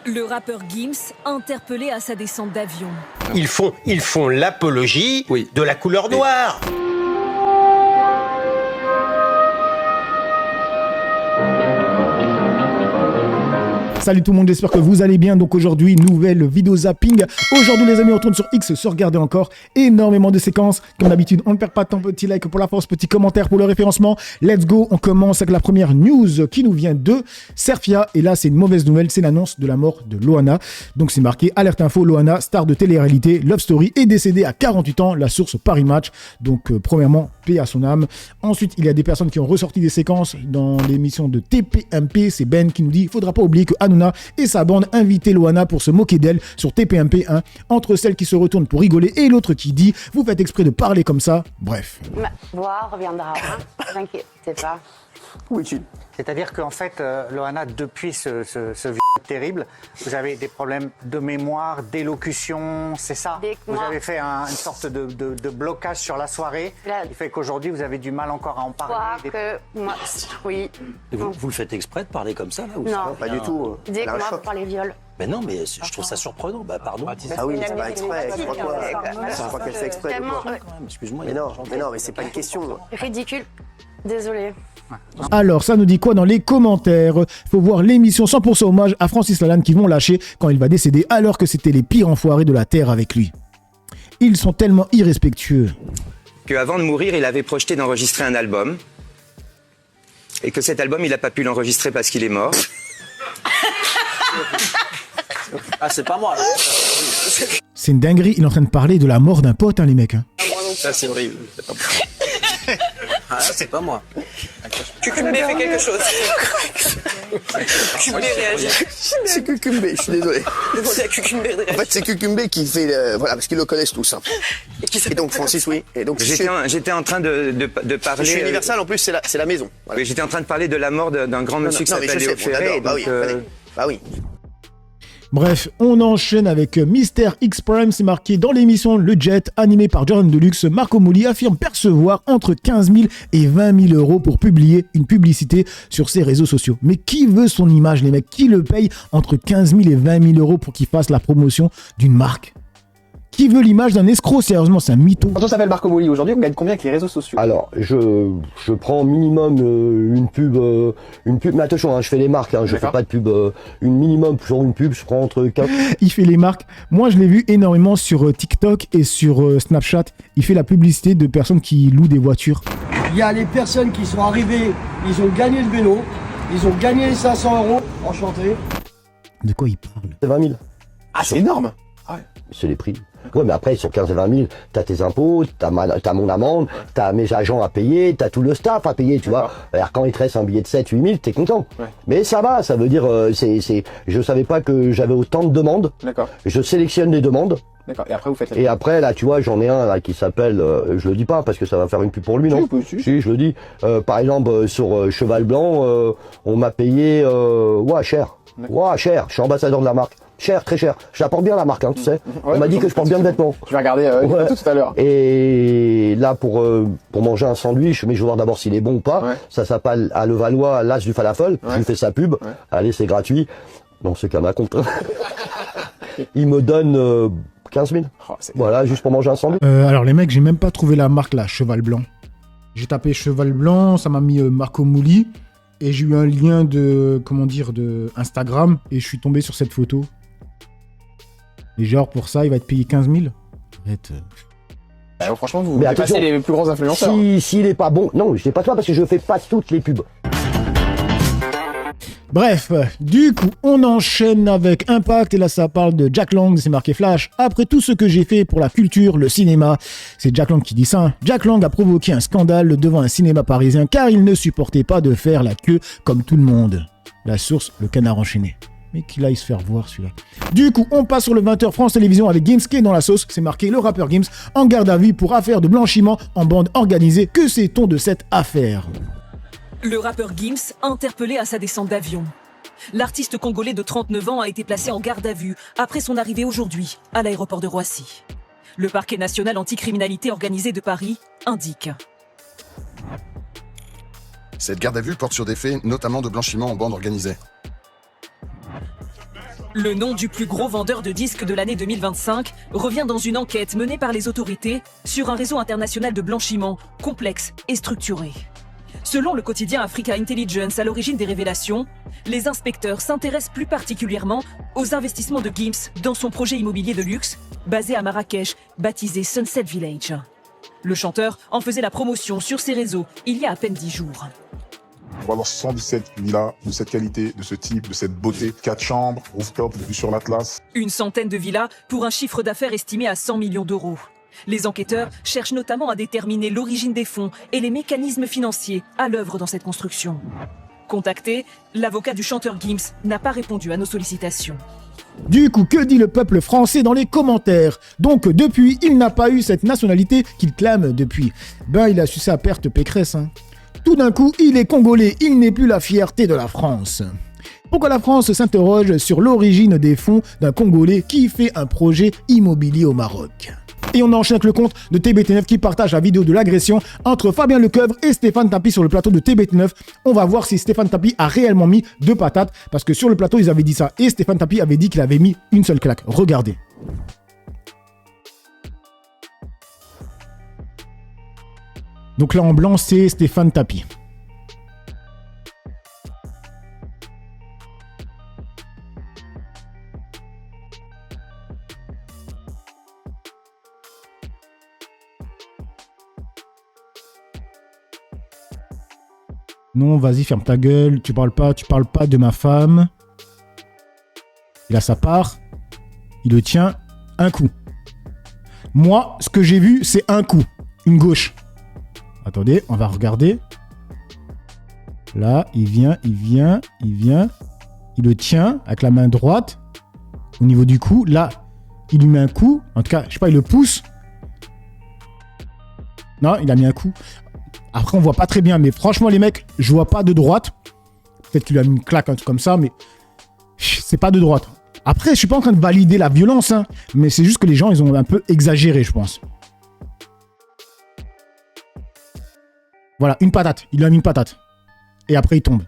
Le rappeur Gims, interpellé à sa descente d'avion. Ils font l'apologie de la couleur noire. Salut tout le monde, j'espère que vous allez bien. Donc aujourd'hui, nouvelle vidéo zapping. Aujourd'hui les amis, on tourne sur X, se regarder encore énormément de séquences. Comme d'habitude, on ne perd pas de temps, petit like pour la force, petit commentaire pour le référencement. Let's go, on commence avec la première news qui nous vient de Serfia. Et là, c'est une mauvaise nouvelle, c'est l'annonce de la mort de Loana. Donc c'est marqué, alerte info, Loana, star de télé-réalité, Love Story, est décédée à 48 ans, la source Paris Match. Donc premièrement, paix à son âme. Ensuite, il y a des personnes qui ont ressorti des séquences dans l'émission de TPMP. C'est Ben qui nous dit, il ne faudra pas oublier que Hanouna et sa bande invitaient Loana pour se moquer d'elle sur TPMP 1, entre celle qui se retourne pour rigoler et l'autre qui dit « Vous faites exprès de parler comme ça ». Bref. Ma voix reviendra, hein. T'inquiète pas. Oui, c'est-à-dire qu'en fait, Loana, depuis ce terrible, vous avez des problèmes de mémoire, d'élocution, c'est ça? Vous avez fait une sorte de blocage sur la soirée, qui fait qu'aujourd'hui, vous avez du mal encore à en parler. Oui. Et vous le faites exprès de parler comme ça, là, ou Non, Pas du tout. dès que moi, vous parlez viol. Mais non, mais je trouve ça surprenant. Bah, pardon. Ah oui, c'est pas exprès. Je crois qu'elle fait exprès. Excuse-moi. Mais non, mais c'est pas une question. Ridicule. Désolée. Alors, ça nous dit quoi dans les commentaires? Faut voir l'émission 100% hommage à Francis Lalanne qui vont lâcher quand il va décéder alors que c'était les pires enfoirés de la Terre avec lui. Ils sont tellement irrespectueux. Qu'avant de mourir, il avait projeté d'enregistrer un album. Et que cet album, il n'a pas pu l'enregistrer parce qu'il est mort. Ah, c'est pas moi, là. C'est une dinguerie, il est en train de parler de la mort d'un pote, hein, les mecs. Hein. Ça, c'est horrible. Ah, c'est pas moi. Cucumbé fait quelque chose. Cucumbé réagit. C'est Cucumbé, je suis désolé. Demandez à Cucumbé de réagir. En fait, c'est Cucumbé qui fait voilà, parce qu'ils le connaissent tous. Hein. Et donc, Francis, oui. Et donc, J'étais en train de parler. Je suis Universal, en plus, c'est la maison. Voilà. J'étais en train de parler de la mort d'un grand monsieur qui s'appelle Léo Ferré. Bah oui. Bref, on enchaîne avec Mister X Prime, c'est marqué dans l'émission Le Jet, animé par Jordan Deluxe. Marco Mouli affirme percevoir entre 15 000 et 20 000 euros pour publier une publicité sur ses réseaux sociaux. Mais qui veut son image, les mecs? Qui le paye entre 15 000 et 20 000 euros pour qu'il fasse la promotion d'une marque? Qui veut l'image d'un escroc? Sérieusement, c'est un mytho. Quand on s'appelle Marco Mouli, aujourd'hui, on gagne combien avec les réseaux sociaux? Alors, je prends minimum une pub, mais attention, hein, je fais les marques, hein, je fais pas de pub, une minimum sur une pub, je prends entre 4... Il fait les marques. Moi, je l'ai vu énormément sur TikTok et sur Snapchat. Il fait la publicité de personnes qui louent des voitures. Il y a les personnes qui sont arrivées, ils ont gagné le vélo, ils ont gagné les 500 euros, enchanté. De quoi il parle? C'est 20 000. Ah, c'est énorme. Ouais. C'est les prix. Ouais, mais après, sur 15 et 20 000, t'as tes impôts, t'as mon amende, t'as mes agents à payer, t'as tout le staff à payer, tu vois. Alors, quand il te reste un billet de 7, 8 000, t'es content. Ouais. Mais ça va, ça veut dire, je savais pas que j'avais autant de demandes. D'accord. Je sélectionne les demandes. D'accord. Et après, vous faites Et après, là, tu vois, j'en ai un, là, qui s'appelle, je le dis pas, parce que ça va faire une pub pour lui, non? Si, je le dis. Par exemple, sur Cheval Blanc, on m'a payé, cher. Cher. Je suis ambassadeur de la marque. Cher, très cher. Je la porte bien la marque, hein, tu sais. On m'a dit que je porte bien le vêtement. Je vais regarder tout à l'heure. Et là, pour manger un sandwich, mais je vais voir d'abord s'il est bon ou pas. Ouais. Ça s'appelle à Levallois, l'As du Falafel. Ouais. Je lui fais sa pub. Ouais. Allez, c'est gratuit. Non, c'est qu'à ma compte. Il me donne 15 000. Oh, voilà, juste pour manger un sandwich. Alors les mecs, j'ai même pas trouvé la marque là, Cheval Blanc. J'ai tapé Cheval Blanc, ça m'a mis Marco Mouli. Et j'ai eu un lien de Instagram. Et je suis tombé sur cette photo. Et genre, pour ça, il va être payé 15 000. Arrête. Franchement, vous dépassez les plus grands influenceurs. S'il est pas bon... Non, je dis pas toi parce que je fais pas toutes les pubs. Bref, du coup, on enchaîne avec Impact. Et là, ça parle de Jack Lang, c'est marqué Flash. Après tout ce que j'ai fait pour la culture, le cinéma, c'est Jack Lang qui dit ça. Hein. Jack Lang a provoqué un scandale devant un cinéma parisien car il ne supportait pas de faire la queue comme tout le monde. La source, le Canard enchaîné. Mais qu'il aille se faire voir celui-là. Du coup, on passe sur le 20h France Télévisions avec Gims qui est dans la sauce. C'est marqué le rappeur Gims en garde à vue pour affaire de blanchiment en bande organisée. Que sait-on de cette affaire? Le rappeur Gims, interpellé à sa descente d'avion. L'artiste congolais de 39 ans a été placé en garde à vue après son arrivée aujourd'hui à l'aéroport de Roissy. Le parquet national anticriminalité organisée de Paris indique. Cette garde à vue porte sur des faits notamment de blanchiment en bande organisée. Le nom du plus gros vendeur de disques de l'année 2025 revient dans une enquête menée par les autorités sur un réseau international de blanchiment complexe et structuré. Selon le quotidien Africa Intelligence, à l'origine des révélations, les inspecteurs s'intéressent plus particulièrement aux investissements de Gims dans son projet immobilier de luxe, basé à Marrakech, baptisé Sunset Village. Le chanteur en faisait la promotion sur ses réseaux il y a à peine 10 jours. On va avoir 117 villas de cette qualité, de ce type, de cette beauté. 4 chambres, rooftop, vue sur l'Atlas. Une centaine de villas pour un chiffre d'affaires estimé à 100 millions d'euros. Les enquêteurs cherchent notamment à déterminer l'origine des fonds et les mécanismes financiers à l'œuvre dans cette construction. Contacté, l'avocat du chanteur Gims n'a pas répondu à nos sollicitations. Du coup, que dit le peuple français dans les commentaires? Donc, depuis, il n'a pas eu cette nationalité qu'il clame depuis. Ben, il a sucé à perte Pécresse, hein. Tout d'un coup, il est congolais, il n'est plus la fierté de la France. Pourquoi la France s'interroge sur l'origine des fonds d'un Congolais qui fait un projet immobilier au Maroc? Et on enchaîne avec le compte de TBT9 qui partage la vidéo de l'agression entre Fabien Lecoeuvre et Stéphane Tapi sur le plateau de TBT9. On va voir si Stéphane Tapi a réellement mis 2 patates, parce que sur le plateau, ils avaient dit ça. Et Stéphane Tapi avait dit qu'il avait mis une seule claque. Regardez. Donc là, en blanc, c'est Stéphane Tapi. Non, vas-y, ferme ta gueule, tu parles pas de ma femme. Il a sa part, il le tient, un coup. Moi, ce que j'ai vu, c'est un coup, une gauche. Attendez, on va regarder. Là, il vient. Il le tient avec la main droite au niveau du cou. Là, il lui met un coup. En tout cas, je sais pas, il le pousse. Non, il a mis un coup. Après, on voit pas très bien, mais franchement, les mecs, je vois pas de droite. Peut-être qu'il a mis une claque, un truc comme ça, mais c'est pas de droite. Après, je suis pas en train de valider la violence, hein, mais c'est juste que les gens, ils ont un peu exagéré, je pense. Voilà, une patate. Il lui a mis une patate. Et après, il tombe.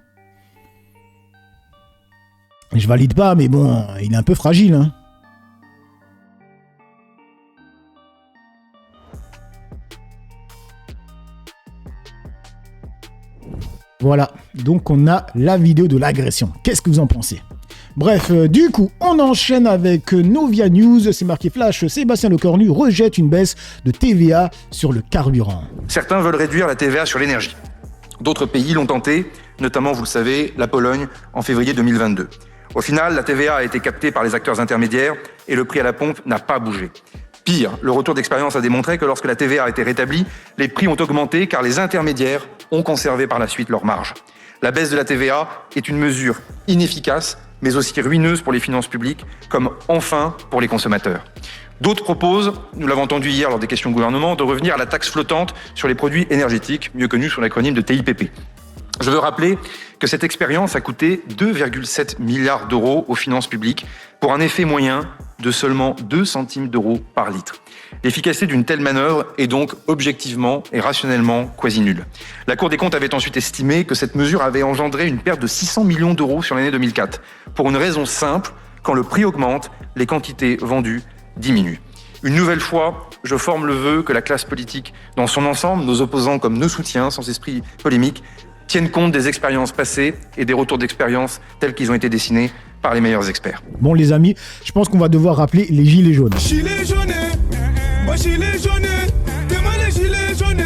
Je valide pas, mais bon, il est un peu fragile, hein. Voilà, donc on a la vidéo de l'agression. Qu'est-ce que vous en pensez? Bref, du coup, on enchaîne avec Novia News. C'est marqué flash, Sébastien Lecornu rejette une baisse de TVA sur le carburant. Certains veulent réduire la TVA sur l'énergie. D'autres pays l'ont tenté, notamment, vous le savez, la Pologne en février 2022. Au final, la TVA a été captée par les acteurs intermédiaires et le prix à la pompe n'a pas bougé. Pire, le retour d'expérience a démontré que lorsque la TVA a été rétablie, les prix ont augmenté car les intermédiaires ont conservé par la suite leur marge. La baisse de la TVA est une mesure inefficace, mais aussi ruineuse pour les finances publiques, comme enfin pour les consommateurs. D'autres proposent, nous l'avons entendu hier lors des questions au gouvernement, de revenir à la taxe flottante sur les produits énergétiques, mieux connue sous l'acronyme de TIPP. Je veux rappeler que cette expérience a coûté 2,7 milliards d'euros aux finances publiques pour un effet moyen de seulement 2 centimes d'euros par litre. L'efficacité d'une telle manœuvre est donc objectivement et rationnellement quasi nulle. La Cour des comptes avait ensuite estimé que cette mesure avait engendré une perte de 600 millions d'euros sur l'année 2004, pour une raison simple, quand le prix augmente, les quantités vendues diminuent. Une nouvelle fois, je forme le vœu que la classe politique dans son ensemble, nos opposants comme nos soutiens, sans esprit polémique, tiennent compte des expériences passées et des retours d'expérience tels qu'ils ont été dessinés par les meilleurs experts. Bon les amis, je pense qu'on va devoir rappeler les gilets jaunes. Gilets jaunes, moi gilets jaunes, comment les gilets jaunes,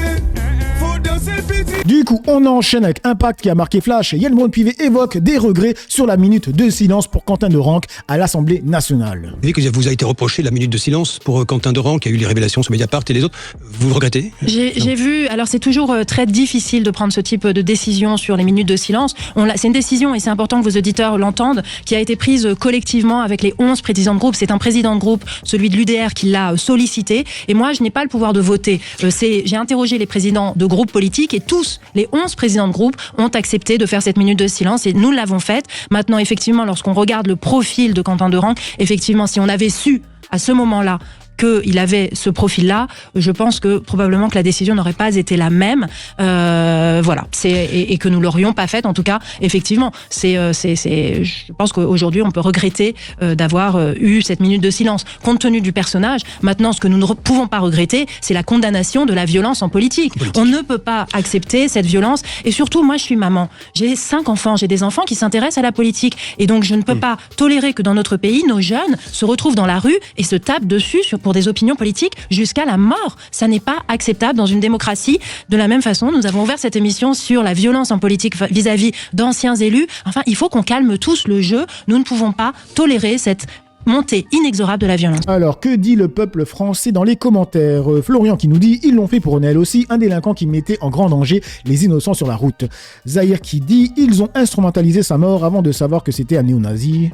faut danser petit. Du coup, on enchaîne avec Impact qui a marqué flash. Yael Braun-Pivet évoque des regrets sur la minute de silence pour Quentin Derenque à l'Assemblée nationale. Vous savez que vous a été reproché la minute de silence pour Quentin Derenque, qui a eu les révélations sur Mediapart et les autres. Vous le regrettez? J'ai vu, alors c'est toujours très difficile de prendre ce type de décision sur les minutes de silence. C'est une décision, et c'est important que vos auditeurs l'entendent, qui a été prise collectivement avec les 11 présidents de groupe. C'est un président de groupe, celui de l'UDR, qui l'a sollicité. Et moi, je n'ai pas le pouvoir de voter. J'ai interrogé les présidents de groupes politiques et tous, les 11 présidents de groupe, ont accepté de faire cette minute de silence et nous l'avons faite. Maintenant, effectivement, lorsqu'on regarde le profil de Quentin Derenque, effectivement, si on avait su à ce moment-là qu'il avait ce profil-là, je pense que probablement que la décision n'aurait pas été la même. Voilà, et que nous l'aurions pas faite. En tout cas, effectivement, je pense qu'aujourd'hui, on peut regretter d'avoir eu cette minute de silence, compte tenu du personnage. Maintenant, ce que nous ne pouvons pas regretter, c'est la condamnation de la violence en politique. On ne peut pas accepter cette violence. Et surtout, moi, je suis maman. J'ai 5 enfants. J'ai des enfants qui s'intéressent à la politique. Et donc, je ne peux pas tolérer que dans notre pays, nos jeunes se retrouvent dans la rue et se tapent dessus pour des opinions politiques jusqu'à la mort. Ça n'est pas acceptable dans une démocratie. De la même façon, nous avons ouvert cette émission sur la violence en politique vis-à-vis d'anciens élus. Enfin, il faut qu'on calme tous le jeu. Nous ne pouvons pas tolérer cette montée inexorable de la violence. Alors, que dit le peuple français dans les commentaires? Florian qui nous dit « Ils l'ont fait pour Ronel aussi, un délinquant qui mettait en grand danger les innocents sur la route. » Zahir qui dit « Ils ont instrumentalisé sa mort avant de savoir que c'était un néo-nazi. »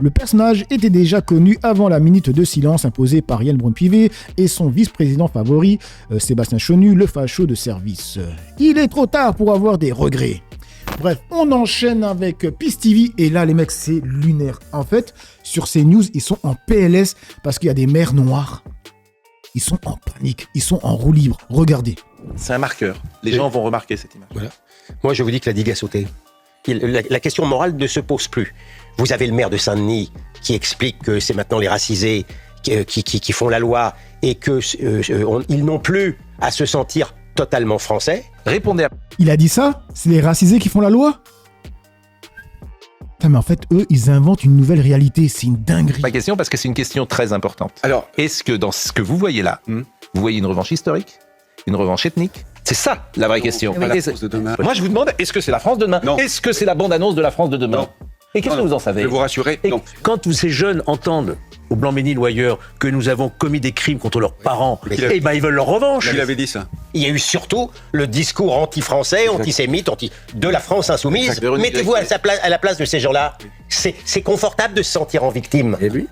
Le personnage était déjà connu avant la minute de silence imposée par Yael Braun-Pivet et son vice-président favori, Sébastien Chenu, le facho de service. Il est trop tard pour avoir des regrets. Bref, on enchaîne avec Peace TV et là les mecs c'est lunaire. En fait, sur ces news, ils sont en PLS parce qu'il y a des mères noires. Ils sont en panique, ils sont en roue libre. Regardez. C'est un marqueur. Les gens vont remarquer cette image. Voilà. Moi je vous dis que la digue a sauté. La question morale ne se pose plus. Vous avez le maire de Saint-Denis qui explique que c'est maintenant les racisés qui font la loi et qu'ils n'ont plus à se sentir totalement français. Répondez à... Il a dit ça? C'est les racisés qui font la loi? Putain, mais en fait, eux, ils inventent une nouvelle réalité. C'est une dinguerie. Ma question, parce que c'est une question très importante. Alors, est-ce que dans ce que vous voyez là, vous voyez une revanche historique? Une revanche ethnique? C'est ça, la vraie question. La France de demain. Moi, je vous demande, est-ce que c'est la France de demain? Non. Est-ce que c'est la bande-annonce de la France de demain? Non. Et qu'est-ce que vous en savez? Je vais vous rassurer, non. Quand tous ces jeunes entendent, au Blanc-Ménil ou ailleurs, que nous avons commis des crimes contre leurs parents, ils veulent leur revanche. Il avait dit ça. Il y a eu surtout le discours anti-français, antisémite, de la France insoumise. Mettez-vous à la place de ces gens-là. C'est confortable de se sentir en victime. Et lui?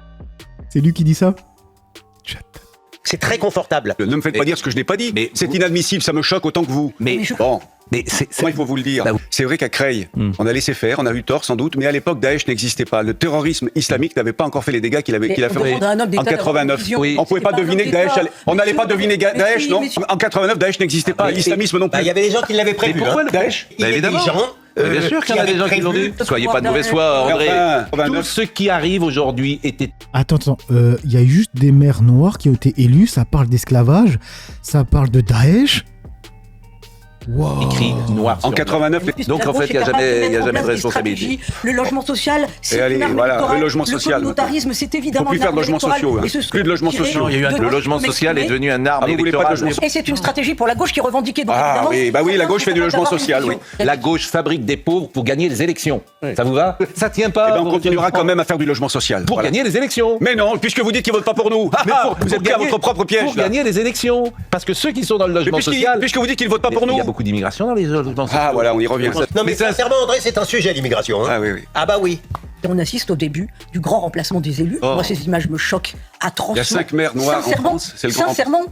C'est lui qui dit ça? C'est très confortable. Ne me faites pas dire ce que je n'ai pas dit. Mais c'est inadmissible, ça me choque autant que vous. Bon. Mais moi, il faut vous le dire. C'est vrai qu'à Creil, on a laissé faire, on a eu tort sans doute, mais à l'époque, Daesh n'existait pas. Le terrorisme islamique n'avait pas encore fait les dégâts qu'il a fait en 89. Oui. On pouvait pas deviner que Daesh on n'allait pas deviner Daesh, non? En 89, Daesh n'existait pas, l'islamisme non plus. Il y avait des gens qui l'avaient prévu. Pourquoi le Daesh? Évidemment. Bien sûr qu'il y en a des gens qui l'ont dit. Soyez pas de mauvaise foi, André. Tout ce qui arrive aujourd'hui était... Attends, il y a juste des mères noires qui ont été élues, ça parle d'esclavage, ça parle de Daesh. Wow. Écrit noir en 89. Donc en fait, il n'y a jamais de responsabilité. Le logement social, c'est une arme électorale. Le logement social. Le communautarisme, c'est évidemment. Il ne faut plus faire de logements sociaux. Plus de logements sociaux. Le logement social est devenu un arme électorale. Et c'est une stratégie pour la gauche qui revendiquait donc évidemment. Oui, la gauche fait du logement social. Oui. La gauche fabrique des pauvres pour gagner les élections. Ça vous va? Ça tient pas. On continuera quand même à faire du logement social. Pour gagner les élections. Mais non, puisque vous dites qu'ils votent pas pour nous. Vous êtes bien à votre propre piège. Pour gagner les élections. Parce que ceux qui sont dans le logement social. Puisque vous dites qu'ils votent pas pour nous. Il y a beaucoup d'immigration dans les logements sociaux. Ah voilà, on y revient. Non mais sincèrement, André, c'est un sujet l'immigration. Ah oui. Ah bah oui. On assiste au début du grand remplacement des élus. Moi, ces images me choquent atrocement. Il y a 5 maires noires en France, c'est le grand Sincèrement.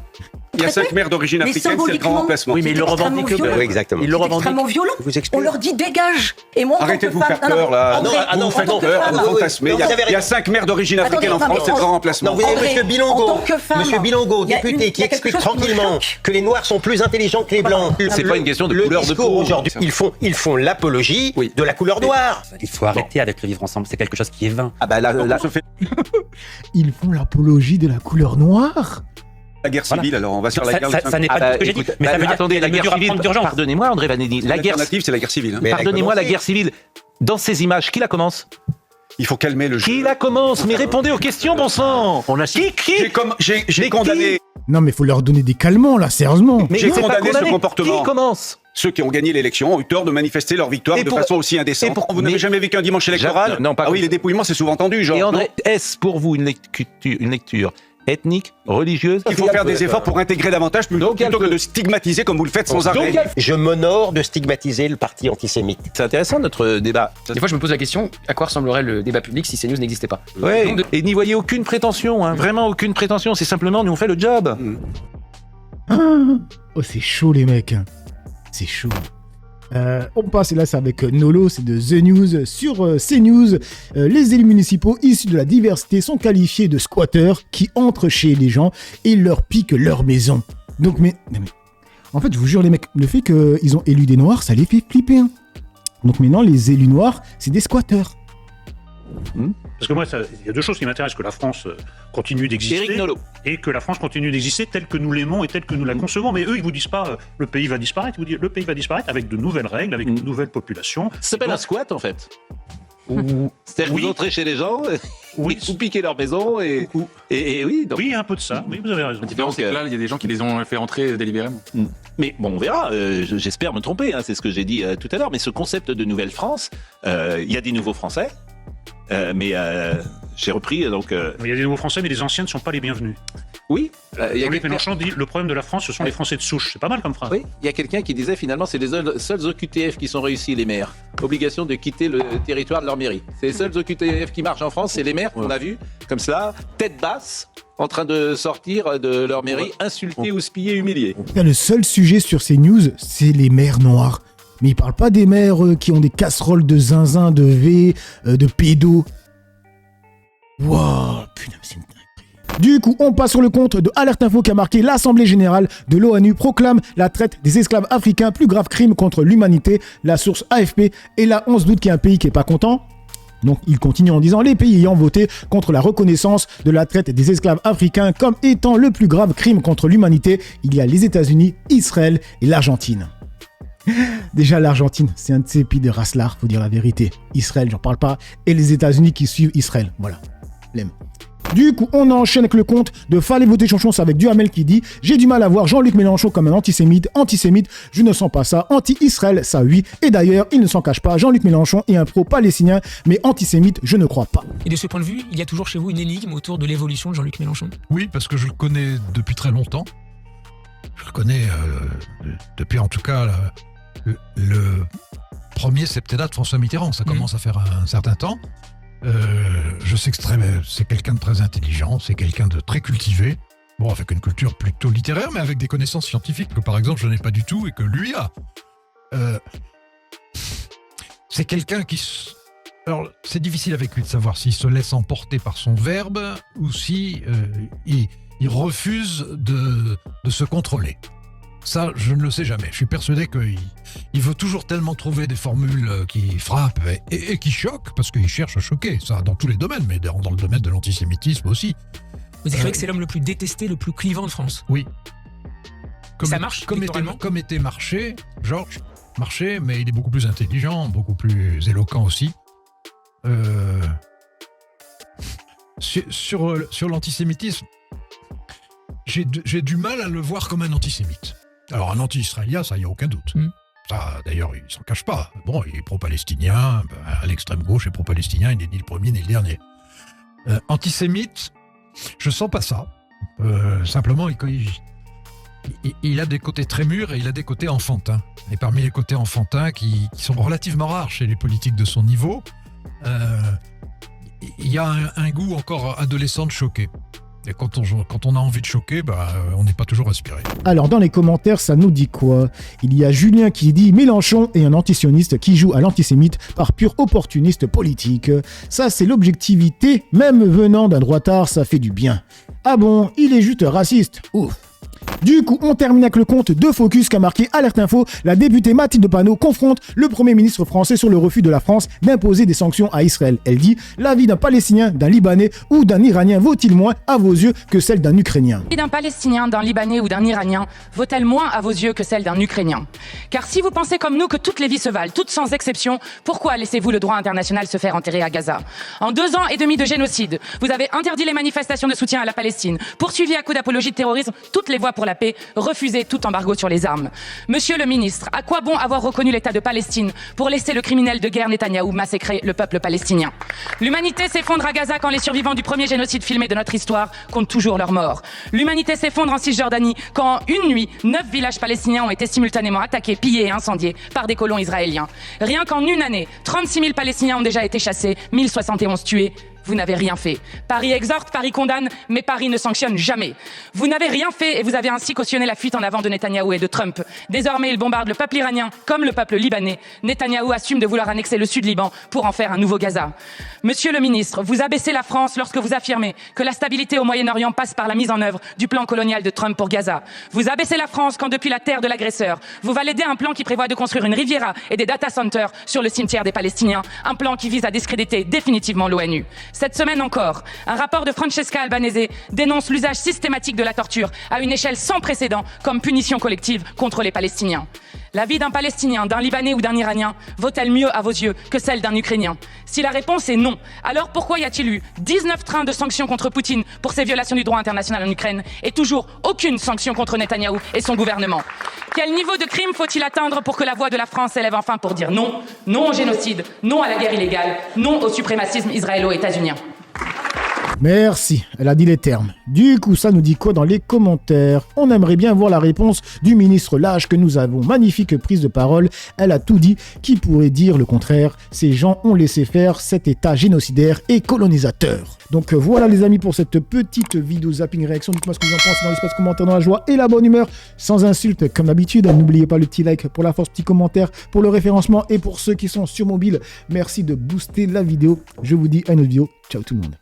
Il y a 5 maires d'origine africaine, c'est le grand remplacement. Oui, mais ils le revendiquent. Oui, exactement. Ils le revendiquent. C'est extrêmement violent. On leur dit dégage. Et moi, arrêtez de vous faire peur là. Vous faites peur, vous fantasmez. Il y a 5 maires d'origine africaine en France, c'est le grand remplacement. Non, vous avez Monsieur Bilongo, député, qui explique tranquillement que les Noirs sont plus intelligents que les Blancs. C'est pas une question de couleur de peau. Aujourd'hui, ils font l'apologie de la couleur noire. Il faut arrêter avec le vivre ensemble, c'est quelque chose qui est vain. Ah bah là, ils font l'apologie de la couleur noire. La guerre civile, alors on va sur la guerre civile. Ça n'est pas ce que j'ai dit. Mais ça veut dire attendez, la guerre civile. Pardonnez-moi, André Vanelli. L'alternative, c'est la guerre civile. Pardonnez-moi, la guerre civile. Dans ces images, qui la commence? Il faut calmer le jeu. Qui la commence? Mais répondez aux questions, bon sang. On a qui j'ai condamné. Non mais faut leur donner des calmants là, sérieusement. J'ai condamné ce comportement. Qui commence? Ceux qui ont gagné l'élection ont eu tort de manifester leur victoire de façon aussi indécente. Vous n'avez jamais vécu un dimanche électoral? Non, pas. Ah oui, les dépouillements, c'est souvent tendu, genre. Et André, est-ce pour vous une lecture ethnique, religieuse? Il faut faire des efforts pour intégrer davantage plutôt que de stigmatiser comme vous le faites sans arrêt. Je m'honore de stigmatiser le parti antisémite. C'est intéressant notre débat. Des fois, je me pose la question, à quoi ressemblerait le débat public si CNews n'existait pas? Ouais, et n'y voyez aucune prétention, vraiment aucune prétention. C'est simplement, nous on fait le job. Oh, c'est chaud les mecs. C'est chaud. On passe, et là c'est avec Nolo, c'est de The News. Sur CNews, les élus municipaux issus de la diversité sont qualifiés de squatteurs qui entrent chez les gens et leur piquent leur maison. Donc, mais en fait, je vous jure, les mecs, le fait qu'ils ont élu des noirs, ça les fait flipper. Hein. Donc maintenant, les élus noirs, c'est des squatteurs. Parce que moi, il y a deux choses qui m'intéressent, que la France continue d'exister et que la France continue d'exister telle que nous l'aimons et telle que nous la concevons. Mais eux, ils vous disent pas le pays va disparaître, ils vous disent le pays va disparaître avec de nouvelles règles, avec de nouvelles populations. Ça s'appelle un squat en fait. C'est-à-dire que vous entrez chez les gens, vous piquez leur maison et oui. Donc... Oui, un peu de ça, oui, vous avez raison. La différence, c'est que là, il y a des gens qui les ont fait entrer délibérément. Mais bon, on verra, j'espère me tromper, hein, c'est ce que j'ai dit tout à l'heure, mais ce concept de Nouvelle-France, il y a des nouveaux Français, mais j'ai repris donc... Il y a des nouveaux Français, mais les anciens ne sont pas les bienvenus. Oui. Jean-Luc Mélenchon dit le problème de la France, ce sont les Français de souche. C'est pas mal comme phrase. Oui, il y a quelqu'un qui disait finalement c'est les seuls OQTF qui sont réussis, les maires. Obligation de quitter le territoire de leur mairie. C'est les seuls OQTF qui marchent en France, c'est les maires qu'on a vus, comme cela, tête basse, en train de sortir de leur mairie, insultés, houspillés, humiliés. Le seul sujet sur ces news, c'est les maires noirs. Mais ils parlent pas des maires qui ont des casseroles de zinzin, de V, de pédos. Waouh, putain, c'est une dinguerie. Du coup, on passe sur le compte de Alerte Info qui a marqué l'Assemblée Générale de l'ONU proclame la traite des esclaves africains plus grave crime contre l'humanité. La source AFP. Et là, on se doute qu'il y a un pays qui est pas content. Donc, il continue en disant les pays ayant voté contre la reconnaissance de la traite des esclaves africains comme étant le plus grave crime contre l'humanité, il y a les États-Unis, Israël et l'Argentine. Déjà, l'Argentine, c'est un de ces pays de race lard, faut dire la vérité. Israël, j'en parle pas. Et les États-Unis qui suivent Israël. Voilà. L'aime. Du coup, on enchaîne avec le compte de Fallait voter Chonchon, c'est avec Duhamel qui dit « J'ai du mal à voir Jean-Luc Mélenchon comme un antisémite, je ne sens pas ça, anti-Israël, ça oui. Et d'ailleurs, il ne s'en cache pas, Jean-Luc Mélenchon est un pro-palestinien, mais antisémite, je ne crois pas. » Et de ce point de vue, il y a toujours chez vous une énigme autour de l'évolution de Jean-Luc Mélenchon? Oui, parce que je le connais depuis très longtemps. Je le connais depuis en tout cas le premier septennat de François Mitterrand. Ça commence à faire un certain temps. Je sais que c'est quelqu'un de très intelligent, c'est quelqu'un de très cultivé, bon, avec une culture plutôt littéraire, mais avec des connaissances scientifiques que, par exemple, je n'ai pas du tout et que lui a. C'est quelqu'un qui... Alors, c'est difficile avec lui de savoir s'il se laisse emporter par son verbe ou si il refuse de se contrôler. Ça, je ne le sais jamais. Je suis persuadé qu'il veut toujours tellement trouver des formules qui frappent et qui choquent, parce qu'il cherche à choquer, ça, dans tous les domaines, mais dans le domaine de l'antisémitisme aussi. Vous écrivez que c'est l'homme le plus détesté, le plus clivant de France. Oui. Ça marche comme était Georges Marchais, mais il est beaucoup plus intelligent, beaucoup plus éloquent aussi. Sur l'antisémitisme, j'ai du mal à le voir comme un antisémite. Alors, un anti-israélien, ça, il n'y a aucun doute. Ça, d'ailleurs, il ne s'en cache pas. Bon, il est pro-palestinien, à l'extrême gauche, il est pro-palestinien, il n'est ni le premier ni le dernier. Antisémite, je sens pas ça. Simplement, il a des côtés très mûrs et il a des côtés enfantins. Et parmi les côtés enfantins, qui sont relativement rares chez les politiques de son niveau, il y a un goût encore adolescent de choquer. Et quand on a envie de choquer, on n'est pas toujours inspiré. Alors, dans les commentaires, ça nous dit quoi? Il y a Julien qui dit « Mélenchon est un antisioniste qui joue à l'antisémite par pur opportuniste politique. Ça, c'est l'objectivité. Même venant d'un droitard, ça fait du bien. Ah bon, il est juste raciste. Ouf. » Du coup, on termine avec le compte de Focus qu'a marqué Alerte Info. La députée Mathilde Panot confronte le Premier ministre français sur le refus de la France d'imposer des sanctions à Israël. Elle dit « La vie d'un Palestinien, d'un Libanais ou d'un Iranien vaut-il moins à vos yeux que celle d'un Ukrainien ?» La vie d'un Palestinien, d'un Libanais ou d'un Iranien vaut-elle moins à vos yeux que celle d'un Ukrainien? Car si vous pensez comme nous que toutes les vies se valent, toutes sans exception, pourquoi laissez-vous le droit international se faire enterrer à Gaza? En 2 ans et demi de génocide, vous avez interdit les manifestations de soutien à la Palestine, poursuivi à coups d'apologie de terrorisme toutes les voies pour la paix, refusé tout embargo sur les armes. Monsieur le ministre, à quoi bon avoir reconnu l'État de Palestine pour laisser le criminel de guerre Netanyahou massacrer le peuple palestinien? L'humanité s'effondre à Gaza quand les survivants du premier génocide filmé de notre histoire comptent toujours leurs morts. L'humanité s'effondre en Cisjordanie quand, une nuit, 9 villages palestiniens ont été simultanément attaqués, pillés et incendiés par des colons israéliens. Rien qu'en une année, 36 000 Palestiniens ont déjà été chassés, 1071 tués. vous n'avez rien fait. Paris exhorte, Paris condamne, mais Paris ne sanctionne jamais. Vous n'avez rien fait et vous avez ainsi cautionné la fuite en avant de Netanyahou et de Trump. Désormais, il bombarde le peuple iranien comme le peuple libanais. Netanyahou assume de vouloir annexer le Sud-Liban pour en faire un nouveau Gaza. Monsieur le ministre, vous abaissez la France lorsque vous affirmez que la stabilité au Moyen-Orient passe par la mise en œuvre du plan colonial de Trump pour Gaza. Vous abaissez la France quand, depuis la terre de l'agresseur, vous validez un plan qui prévoit de construire une Riviera et des data centers sur le cimetière des Palestiniens, un plan qui vise à discréditer définitivement l'ONU. Cette semaine encore, un rapport de Francesca Albanese dénonce l'usage systématique de la torture à une échelle sans précédent comme punition collective contre les Palestiniens. La vie d'un Palestinien, d'un Libanais ou d'un Iranien vaut-elle mieux à vos yeux que celle d'un Ukrainien? Si la réponse est non, alors pourquoi y a-t-il eu 19 trains de sanctions contre Poutine pour ses violations du droit international en Ukraine et toujours aucune sanction contre Netanyahou et son gouvernement? Quel niveau de crime faut-il atteindre pour que la voix de la France s'élève enfin pour dire non, non au génocide, non à la guerre illégale, non au suprémacisme israélo-états-unien? Merci, elle a dit les termes. Du coup, ça nous dit quoi dans les commentaires? On aimerait bien voir la réponse du ministre Lage que nous avons. Magnifique prise de parole, elle a tout dit. Qui pourrait dire le contraire? Ces gens ont laissé faire cet état génocidaire et colonisateur. Donc voilà les amis pour cette petite vidéo zapping réaction. Dites-moi ce que vous en pensez dans l'espace commentaire, dans la joie et la bonne humeur, sans insulte comme d'habitude. N'oubliez pas le petit like pour la force, petit commentaire pour le référencement et pour ceux qui sont sur mobile. Merci de booster la vidéo. Je vous dis à une autre vidéo. Ciao tout le monde.